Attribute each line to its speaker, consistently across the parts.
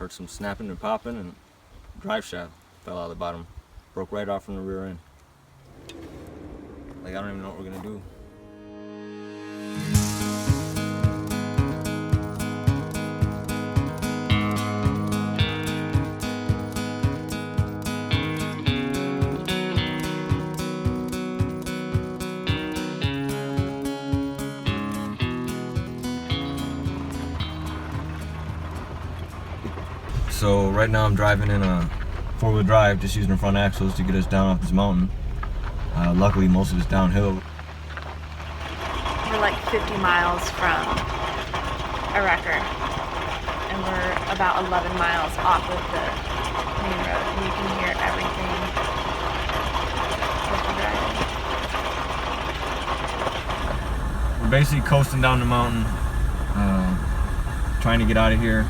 Speaker 1: heard some snapping and popping, and drive shaft fell out of the bottom. Broke right off from the rear end. Like, I don't even know what we're gonna do. So right now I'm driving in a four-wheel drive, just using the front axles to get us down off this mountain. Luckily, most of it's downhill.
Speaker 2: We're like 50 miles from a wrecker, and we're about 11 miles off of the main road, and you can hear everything as we're driving.
Speaker 1: We're basically coasting down the mountain, trying to get out of here.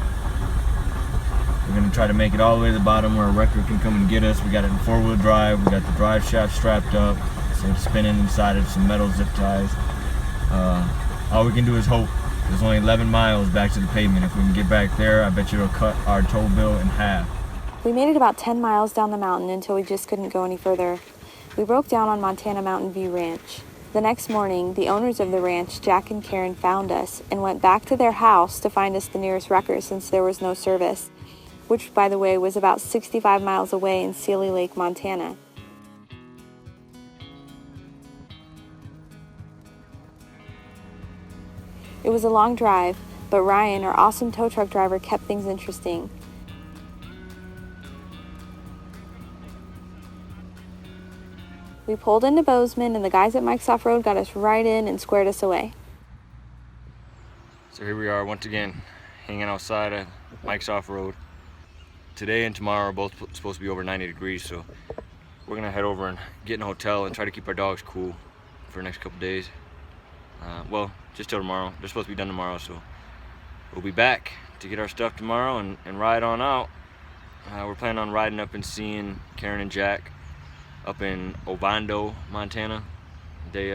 Speaker 1: We're going to try to make it all the way to the bottom where a wrecker can come and get us. We got it in four-wheel drive. We got the drive shaft strapped up, so spinning inside of some metal zip ties. All we can do is hope. There's only 11 miles back to the pavement. If we can get back there, I bet you it'll cut our tow bill in half.
Speaker 2: We made it about 10 miles down the mountain until we just couldn't go any further. We broke down on Montana Mountain View Ranch. The next morning, the owners of the ranch, Jack and Karen, found us and went back to their house to find us the nearest wrecker since there was no service, which, by the way, was about 65 miles away in Sealy Lake, Montana. It was a long drive, but Ryan, our awesome tow truck driver, kept things interesting. We pulled into Bozeman, and the guys at Mike's Off-Road got us right in and squared us away.
Speaker 1: So here we are once again, hanging outside of Mike's Off-Road. Today and tomorrow are both supposed to be over 90 degrees, so we're gonna head over and get in a hotel and try to keep our dogs cool for the next couple days. Well, just till tomorrow. They're supposed to be done tomorrow, so we'll be back to get our stuff tomorrow and ride on out. We're planning on riding up and seeing Karen and Jack up in Ovando, Montana. They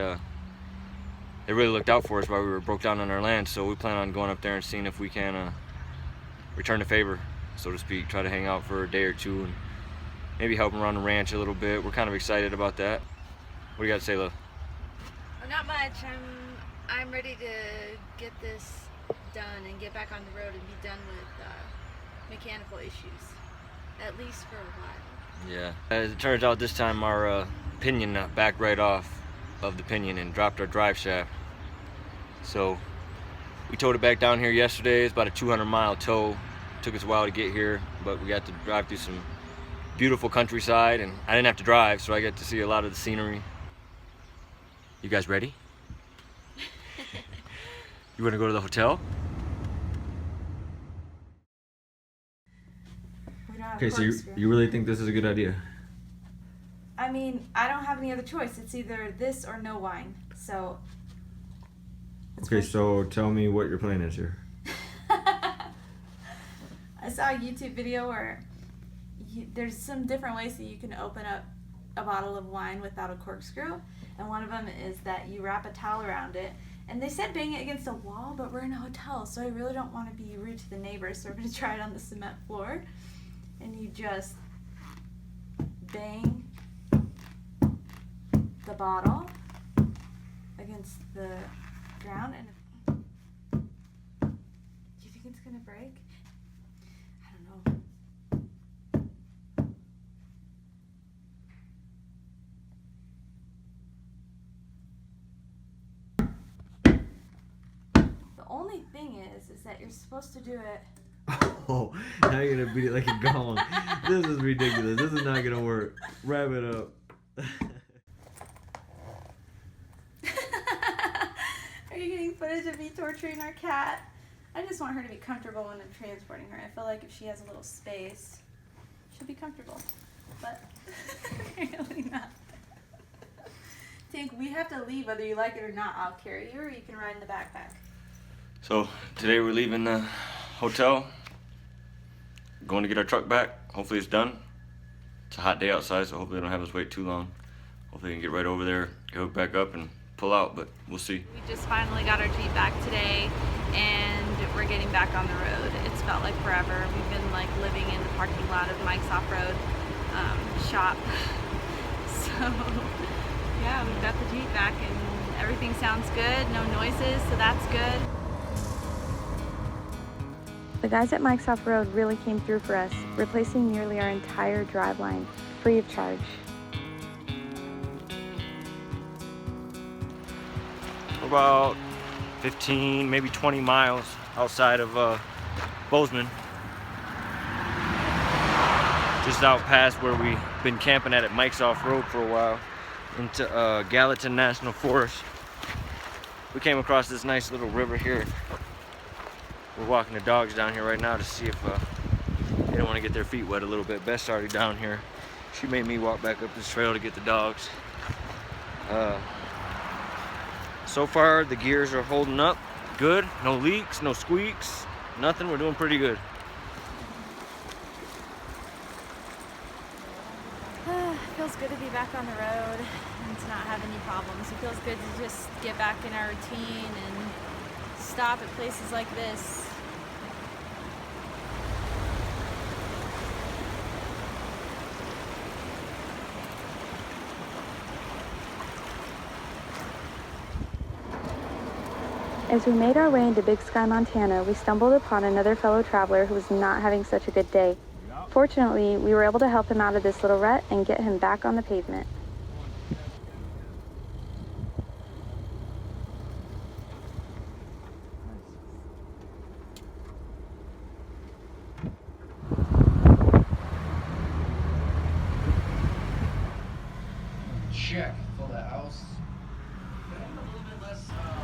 Speaker 1: really looked out for us while we were broke down on our land, so we plan on going up there and seeing if we can return the favor, so to speak. Try to hang out for a day or two and maybe help them around the ranch a little bit. We're kind of excited about that. What do you got to say, Lil?
Speaker 3: Well, not much. I'm ready to get this done and get back on the road and be done with mechanical issues, at least for a while.
Speaker 1: Yeah. As it turns out, this time our pinion backed right off of the pinion and dropped our drive shaft. So we towed it back down here yesterday. It's about a 200-mile tow. Took us a while to get here, but we got to drive through some beautiful countryside, and I didn't have to drive, so I got to see a lot of the scenery. You guys ready? You want to go to the hotel? Okay, so you really think this is a good idea?
Speaker 2: I mean, I don't have any other choice. It's either this or no wine, so...
Speaker 1: Okay, so tell me what your plan is here.
Speaker 2: I saw a YouTube video where there's some different ways that you can open up a bottle of wine without a corkscrew, and one of them is that you wrap a towel around it, and they said bang it against a wall, but we're in a hotel, so I really don't want to be rude to the neighbors, so we're going to try it on the cement floor, and you just bang the bottle against the ground, and do you think it's going to break? I don't know. The only thing is that you're supposed to do it.
Speaker 1: Oh, now you're gonna beat it like a gong. This is ridiculous. This is not gonna work. Wrap it up.
Speaker 2: Are you getting footage of me torturing our cat? I just want her to be comfortable when I'm transporting her. I feel like if she has a little space, she'll be comfortable. But apparently not. Tink, we have to leave whether you like it or not. I'll carry you, or you can ride in the backpack.
Speaker 1: So today we're leaving the hotel, going to get our truck back. Hopefully it's done. It's a hot day outside, so hopefully they don't have us wait too long. Hopefully we can get right over there, get hooked back up, and pull out, but we'll see.
Speaker 2: We just finally got our Jeep back today, and we're getting back on the road. It's felt like forever. We've been like parking lot of Mike's Off-Road shop. So yeah, we've got the Jeep back and everything sounds good, no noises, so that's good.
Speaker 4: The guys at Mike's Off-Road really came through for us, replacing nearly our entire driveline, free of charge.
Speaker 1: We're about 15, maybe 20 miles outside of Bozeman. Just out past where we've been camping at Mike's Off-Road for a while, into Gallatin National Forest. We came across this nice little river here. We're walking the dogs down here right now to see if they don't want to get their feet wet a little bit. Beth's already down here. She made me walk back up this trail to get the dogs. So far the gears are holding up good. No leaks, no squeaks, nothing. We're doing pretty good.
Speaker 2: Feels good to be back on the road and to not have any problems. It feels good to just get back in our routine and stop at places like this.
Speaker 4: As we made our way into Big Sky, Montana, we stumbled upon another fellow traveler who was not having such a good day. Fortunately, we were able to help him out of this little rut and get him back on the pavement.
Speaker 5: Check for the house.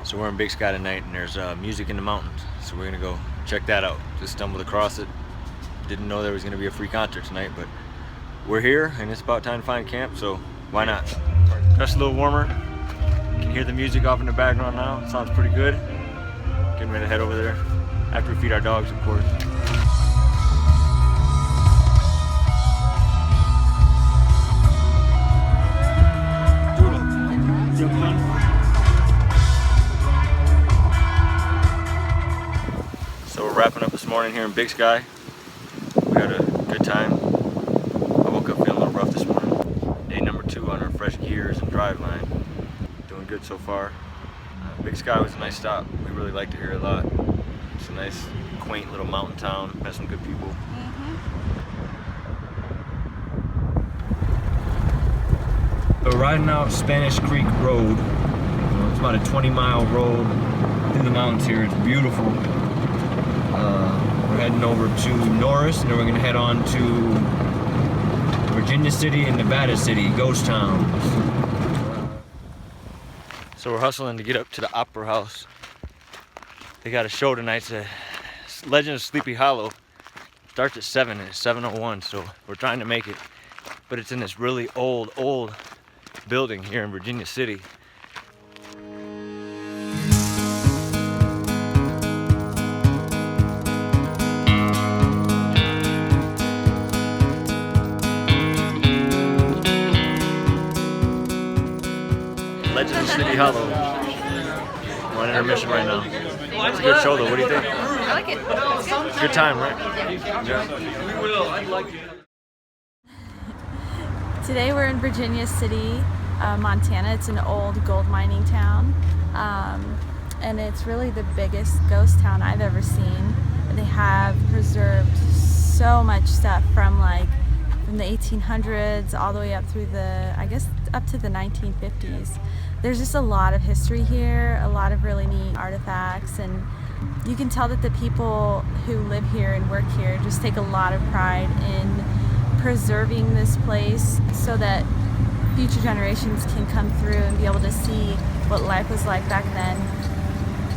Speaker 1: So we're in Big Sky tonight and there's music in the mountains. So we're gonna go check that out. Just stumbled across it. Didn't know there was gonna be a free concert tonight, but we're here and it's about time to find camp, so why not? Just a little warmer. You can hear the music off in the background now. It sounds pretty good. Getting ready to head over there after we feed our dogs, of course. So we're wrapping up this morning here in Big Sky. We had a good time. I woke up feeling a little rough this morning. Day number 2 on our fresh gears and driveline. Doing good so far. Big Sky was a nice stop. We really liked it here a lot. It's a nice, quaint little mountain town. Met some good people. We're riding out Spanish Creek Road. It's about a 20-mile road through the mountains here. It's beautiful. We're heading over to Norris, and then we're going to head on to Virginia City and Nevada City, ghost towns. So we're hustling to get up to the Opera House. They got a show tonight. It's Legend of Sleepy Hollow. Starts at 7 and it's 7:01, so we're trying to make it. But it's in this really old building here in Virginia City. Legend of Sleepy Hollow. We're on intermission right now. It's a good show though. What do you think?
Speaker 2: I like it. It's good.
Speaker 1: Good time, right? Yeah. We will. I'd like to.
Speaker 2: Today we're in Virginia City, Montana. It's an old gold mining town, and it's really the biggest ghost town I've ever seen. They have preserved so much stuff from the 1800s all the way up through up to the 1950s. There's just a lot of history here, a lot of really neat artifacts, and you can tell that the people who live here and work here just take a lot of pride in preserving this place so that future generations can come through and be able to see what life was like back then.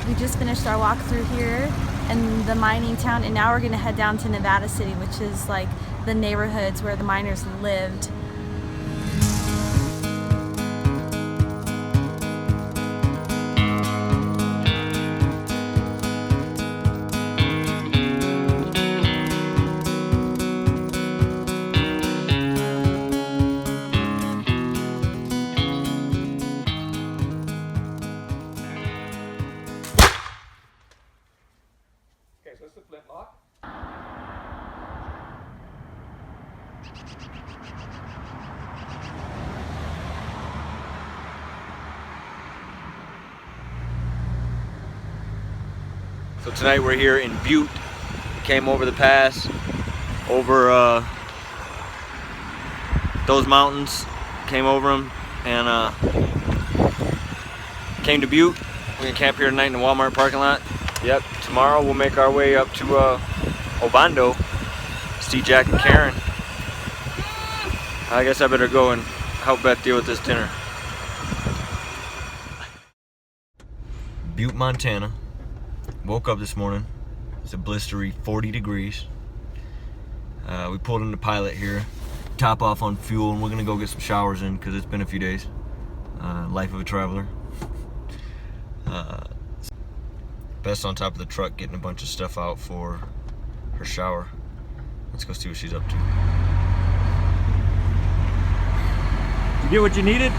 Speaker 2: We just finished our walk through here in the mining town, and now we're going to head down to Nevada City, which is like the neighborhoods where the miners lived.
Speaker 1: So tonight we're here in Butte. Came over the pass, over those mountains, came over them, and came to Butte. We're gonna camp here tonight in the Walmart parking lot. Yep, tomorrow we'll make our way up to Obando, see Jack and Karen. I guess I better go and help Beth deal with this dinner. Butte, Montana. Woke up this morning. It's a blistery 40 degrees. We pulled into Pilot here, top off on fuel, and we're gonna go get some showers in because it's been a few days. Life of a traveler. Beth's on top of the truck getting a bunch of stuff out for her shower. Let's go see what she's up to. You get what you needed?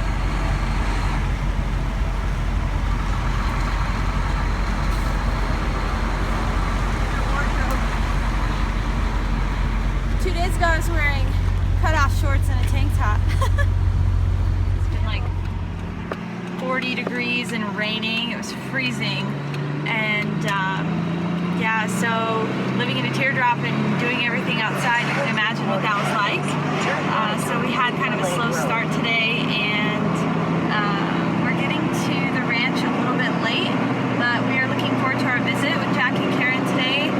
Speaker 2: 2 days ago I was wearing cut-off shorts and a tank top. It's been like 40 degrees and raining. It was freezing. And yeah, so living in a teardrop and doing everything outside, you can imagine what that was like. So we had kind of a slow start today, and we're getting to the ranch a little bit late, but we are looking forward to our visit with Jack and Karen today.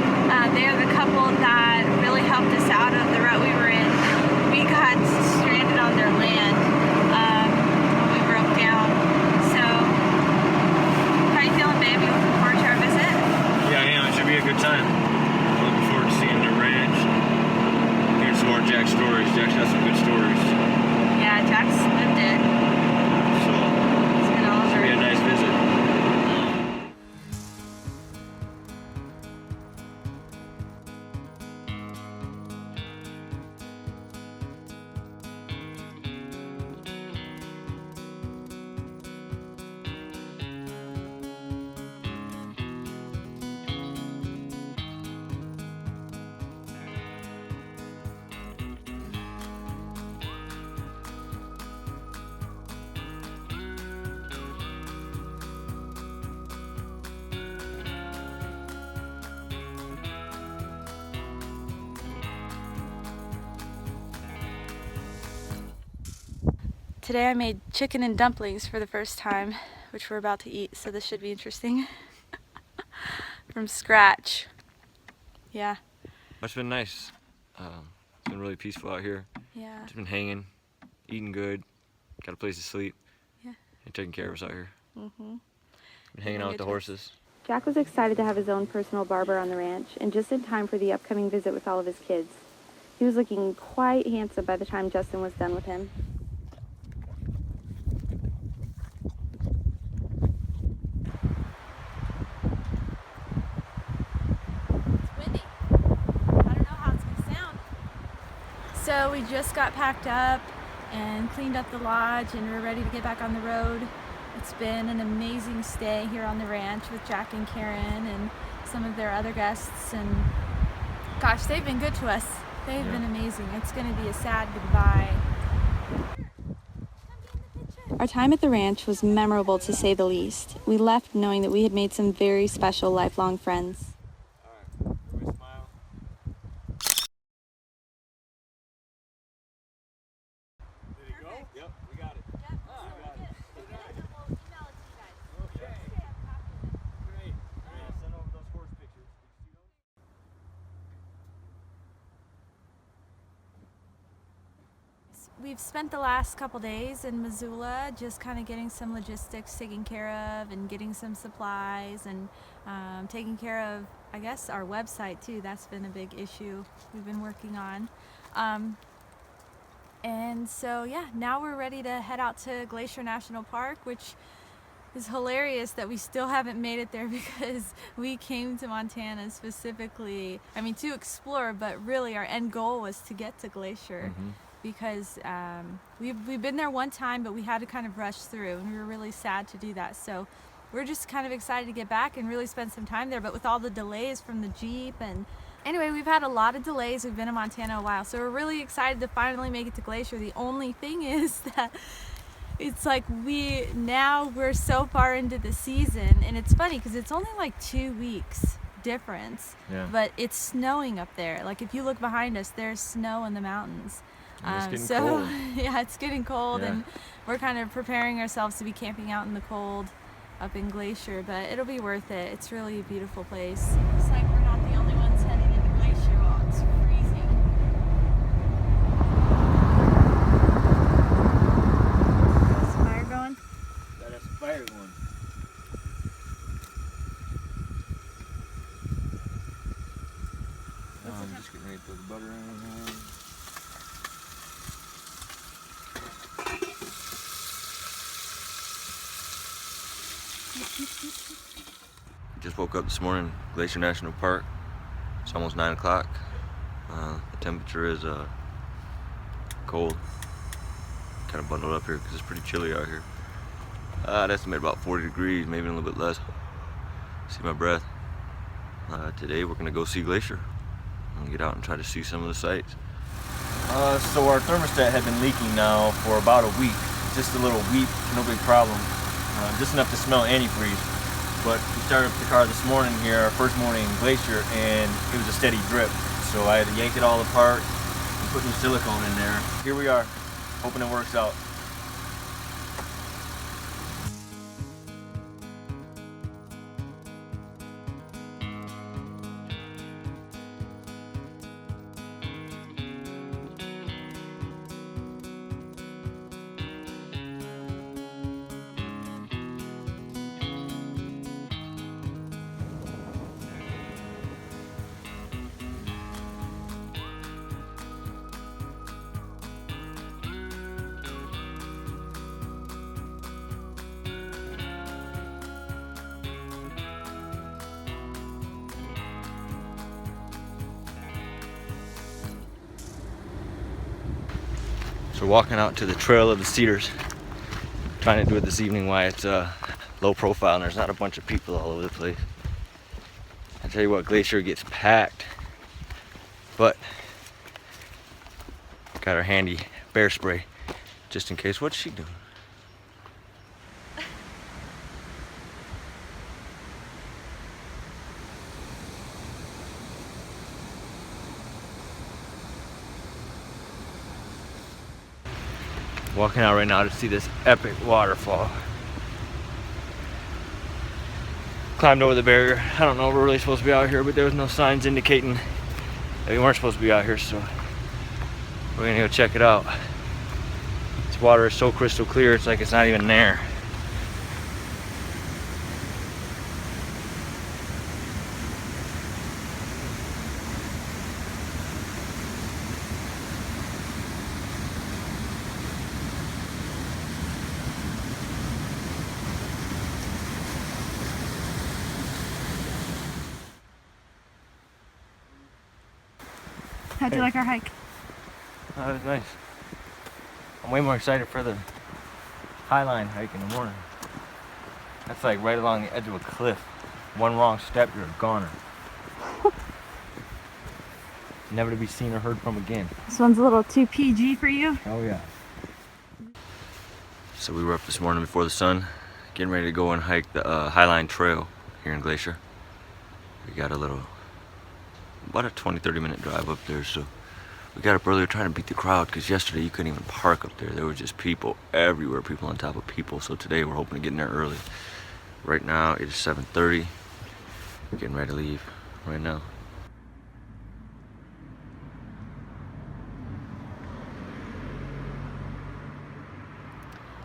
Speaker 2: They are the couple that really helped us out of the rut we were in. We got stranded on their land when we broke down. So, how you feeling, babe? You looking forward to our visit?
Speaker 1: Yeah, I am. It should be a good time. Looking forward to seeing the ranch. Hearing some more Jack stories. Jack's got some good stories.
Speaker 2: Yeah, Jack's lived it.
Speaker 1: So,
Speaker 2: He's been all
Speaker 1: it should
Speaker 2: over
Speaker 1: be a
Speaker 2: it.
Speaker 1: nice visit.
Speaker 2: Today I made chicken and dumplings for the first time, which we're about to eat, so this should be interesting. From scratch. Yeah.
Speaker 1: It's been nice. It's been really peaceful out here.
Speaker 2: Yeah.
Speaker 1: Just been hanging, eating good, got a place to sleep.
Speaker 2: Yeah.
Speaker 1: And taking care of us out here.
Speaker 2: Mm-hmm.
Speaker 1: Been hanging out with the horses.
Speaker 4: Jack was excited to have his own personal barber on the ranch, and just in time for the upcoming visit with all of his kids. He was looking quite handsome by the time Justin was done with him.
Speaker 2: So we just got packed up and cleaned up the lodge, and we're ready to get back on the road. It's been an amazing stay here on the ranch with Jack and Karen and some of their other guests, and gosh, they've been good to us. They've been amazing. It's going to be a sad goodbye.
Speaker 4: Our time at the ranch was memorable, to say the least. We left knowing that we had made some very special lifelong friends.
Speaker 2: We've spent the last couple days in Missoula just kind of getting some logistics taken care of and getting some supplies and taking care of, I guess, our website too. That's been a big issue we've been working on. And so yeah, now we're ready to head out to Glacier National Park, which is hilarious that we still haven't made it there because we came to Montana specifically, I mean, to explore, but really our end goal was to get to Glacier.
Speaker 1: Mm-hmm.
Speaker 2: Because we've been there one time, but we had to kind of rush through, and we were really sad to do that. So we're just kind of excited to get back and really spend some time there. But with all the delays from the Jeep and Anyway, we've had a lot of delays. We've been in Montana a while, so we're really excited to finally make it to Glacier. The only thing is that it's like we're so far into the season, and it's funny because it's only like 2 weeks difference, but it's snowing up there. Like if you look behind us, there's snow in the mountains.
Speaker 1: And it's getting cold.
Speaker 2: Yeah, it's getting cold,
Speaker 1: Yeah.
Speaker 2: and we're kind of preparing ourselves to be camping out in the cold up in Glacier, but it'll be worth it. It's really a beautiful place. Looks like we're not the only ones heading into Glacier while it's freezing. Is the fire going?
Speaker 1: That's a fire going. I'm just getting ready to put the butter in. Just woke up this morning, Glacier National Park. It's almost 9 o'clock. The temperature is cold. Kind of bundled up here because it's pretty chilly out here. I'd estimate about 40 degrees, maybe a little bit less. See my breath. Today we're gonna go see Glacier. I'm gonna get out and try to see some of the sights. So our thermostat had been leaking now for about a week. Just a little weep, no big problem. Just enough to smell antifreeze. But we started up the car this morning here, our first morning in Glacier, and it was a steady drip. So I had to yank it all apart and put new silicone in there. Here we are, hoping it works out. So we're walking out to the Trail of the Cedars. Trying to do it this evening while it's low profile and there's not a bunch of people all over the place. I tell you what, Glacier gets packed, but got our handy bear spray just in case. What's she doing? Walking out right now to see this epic waterfall. Climbed over the barrier. I don't know if we're really supposed to be out here, but there was no signs indicating that we weren't supposed to be out here, so we're gonna go check it out. This water is so crystal clear, it's like it's not even there.
Speaker 2: How'd you like our hike?
Speaker 1: Oh, that was nice. I'm way more excited for the Highline hike in the morning. That's like right along the edge of a cliff. One wrong step, you're a goner. Never to be seen or heard from again.
Speaker 2: This one's a little too PG for you.
Speaker 1: Oh yeah. So we were up this morning before the sun, getting ready to go and hike the Highline Trail here in Glacier. We got about a 20-30 minute drive up there, so we got up earlier trying to beat the crowd because yesterday you couldn't even park up there. There were just people everywhere, people on top of people. So today we're hoping to get in there early. Right now it is 7:30. We're getting ready to leave right now.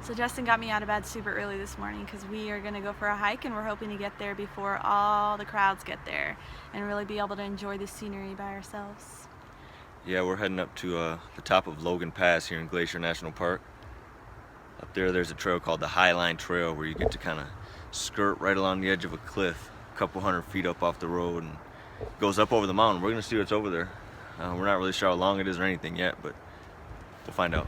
Speaker 2: So Justin got me out of bed super early this morning because we are going to go for a hike, and we're hoping to get there before all the crowds get there and really be able to enjoy the scenery by ourselves.
Speaker 1: Yeah, we're heading up to the top of Logan Pass here in Glacier National Park. Up there's a trail called the Highline Trail where you get to kind of skirt right along the edge of a cliff, a couple 100 feet up off the road, and it goes up over the mountain. We're going to see what's over there. We're not really sure how long it is or anything yet, but we'll find out.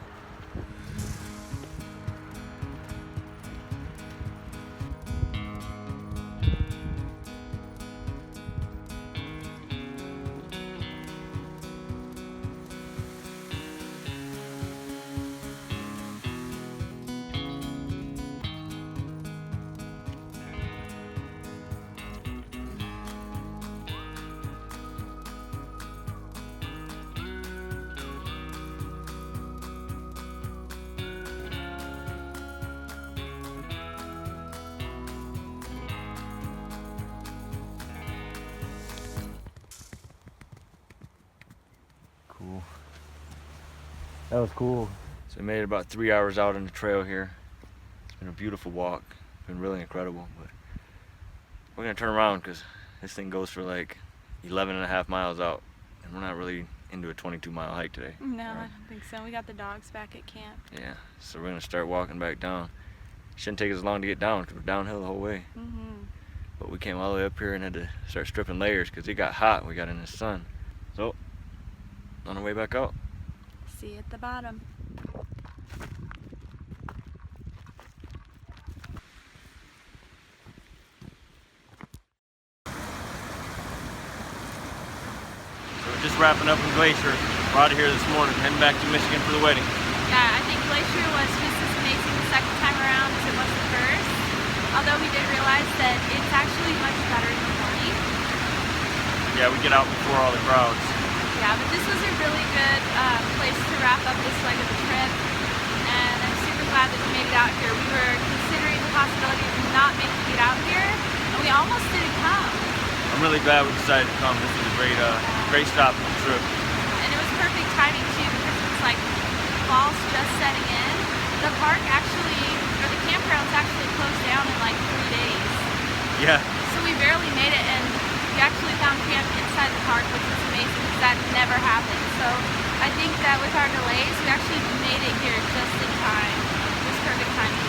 Speaker 1: That was cool. So we made it about 3 hours out on the trail here. It's been a beautiful walk. It's been really incredible. But we're gonna turn around because this thing goes for like 11.5 miles out. And we're not really into a 22-mile hike today.
Speaker 2: No,
Speaker 1: right?
Speaker 2: I don't think so. We got the dogs back at camp.
Speaker 1: Yeah, so we're gonna start walking back down. Shouldn't take us long to get down because we're downhill the whole way. But we came all the way up here and had to start stripping layers because it got hot. We got in the sun. So, on our way back out.
Speaker 2: See you at the bottom.
Speaker 1: So we're just wrapping up in Glacier. We're out of here this morning, heading back to Michigan for the wedding.
Speaker 2: Yeah, I think Glacier was just as amazing the second time around as it was the first. Although we did realize that it's actually much better in the morning.
Speaker 1: Yeah, we get out before all the crowds.
Speaker 2: Yeah, but this was a really good place to wrap up this leg of the trip. And I'm super glad that we made it out here. We were considering the possibility of not making it out here, and we almost didn't come.
Speaker 1: I'm really glad we decided to come. This was a great stop on the trip.
Speaker 2: And it was perfect timing too, because it was like fall's just setting in. The park actually, or the campground's actually closed down in like 3 days.
Speaker 1: Yeah.
Speaker 2: So we barely made it, and we actually found camp inside the park, which was amazing because that never happened. So I think that with our delays, we actually made it here just in time. It was perfect timing.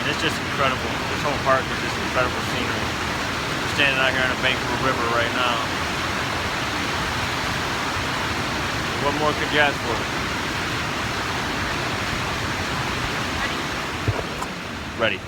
Speaker 1: And it's just incredible. This whole park is just incredible scenery. We're standing out here on the bank of a river right now. What more could you ask for? Ready.